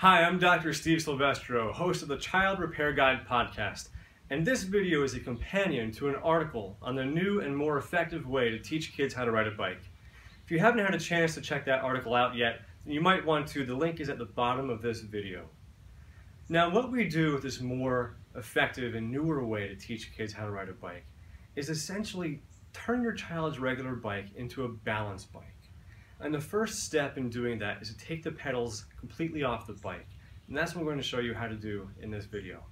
Hi, I'm Dr. Steve Silvestro, host of the Child Repair Guide podcast, and this video is a companion to an article on the new and more effective way to teach kids how to ride a bike. If you haven't had a chance to check that article out yet, then you might want to. The link is at the bottom of this video. Now, what we do with this more effective and newer way to teach kids how to ride a bike is essentially turn your child's regular bike into a balance bike. And the first step in doing that is to take the pedals completely off the bike. And that's what we're going to show you how to do in this video.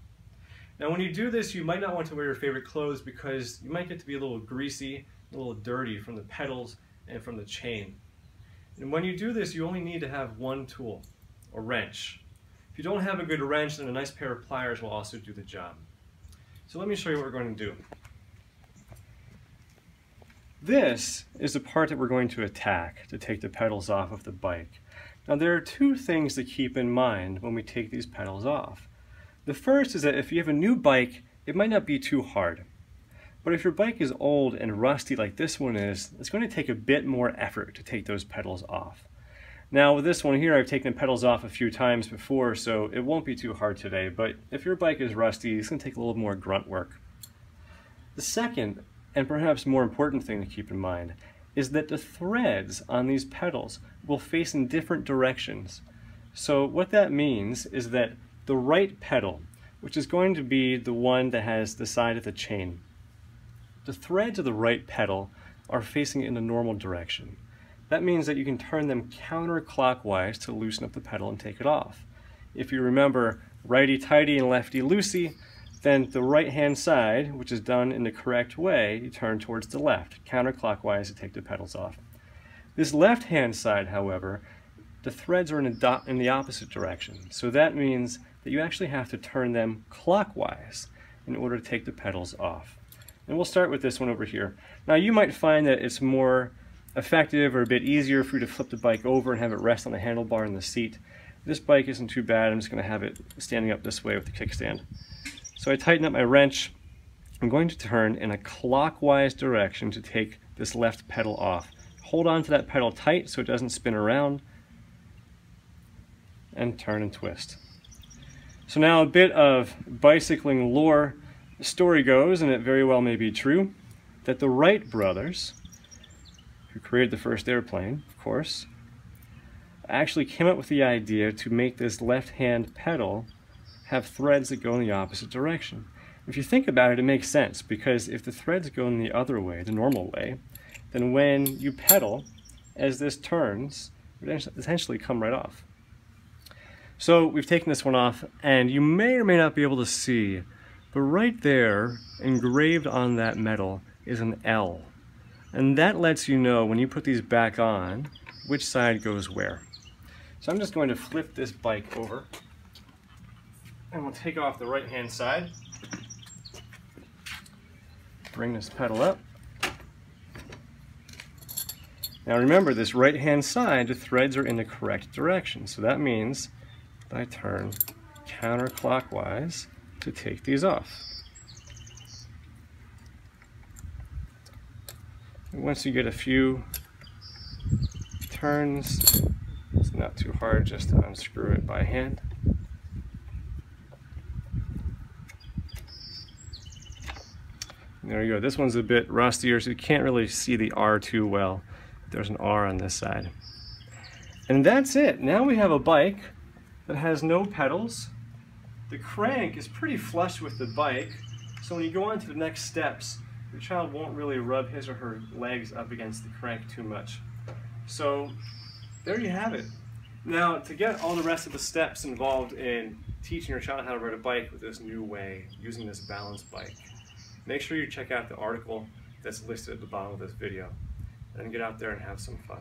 Now when you do this, you might not want to wear your favorite clothes because you might get to be a little greasy, a little dirty from the pedals and from the chain. And when you do this, you only need to have one tool, a wrench. If you don't have a good wrench, then a nice pair of pliers will also do the job. So let me show you what we're going to do. This is the part that we're going to attack to take the pedals off of the bike. Now there are two things to keep in mind when we take these pedals off. The first is that if you have a new bike, it might not be too hard. But if your bike is old and rusty like this one is, it's going to take a bit more effort to take those pedals off. Now with this one here, I've taken the pedals off a few times before, so it won't be too hard today. But if your bike is rusty, it's going to take a little more grunt work. The second, and perhaps more important thing to keep in mind, is that the threads on these pedals will face in different directions. So what that means is that the right pedal, which is going to be the one that has the side of the chain, the threads of the right pedal are facing in the normal direction. That means that you can turn them counterclockwise to loosen up the pedal and take it off. If you remember righty-tighty and lefty-loosey, then the right-hand side, which is done in the correct way, you turn towards the left, counterclockwise to take the pedals off. This left-hand side, however, the threads are in the opposite direction. So that means that you actually have to turn them clockwise in order to take the pedals off. And we'll start with this one over here. Now you might find that it's more effective or a bit easier for you to flip the bike over and have it rest on the handlebar in the seat. This bike isn't too bad. I'm just going to have it standing up this way with the kickstand. So I tighten up my wrench. I'm going to turn in a clockwise direction to take this left pedal off. Hold on to that pedal tight so it doesn't spin around, and turn and twist. So now a bit of bicycling lore. The story goes, and it very well may be true, that the Wright brothers, who created the first airplane, of course, actually came up with the idea to make this left-hand pedal have threads that go in the opposite direction. If you think about it, it makes sense, because if the threads go in the other way, the normal way, then when you pedal, as this turns, it would essentially come right off. So we've taken this one off, and you may or may not be able to see, but right there, engraved on that metal, is an L. And that lets you know, when you put these back on, which side goes where. So I'm just going to flip this bike over, and we'll take off the right-hand side. Bring this pedal up. Now remember, this right-hand side, the threads are in the correct direction. So that means that I turn counterclockwise to take these off. And once you get a few turns, it's not too hard just to unscrew it by hand. There you go. This one's a bit rustier, so you can't really see the R too well. There's an R on this side. And that's it. Now we have a bike that has no pedals. The crank is pretty flush with the bike, so when you go on to the next steps, your child won't really rub his or her legs up against the crank too much. So there you have it. Now, to get all the rest of the steps involved in teaching your child how to ride a bike with this new way, using this balance bike, make sure you check out the article that's listed at the bottom of this video, and get out there and have some fun.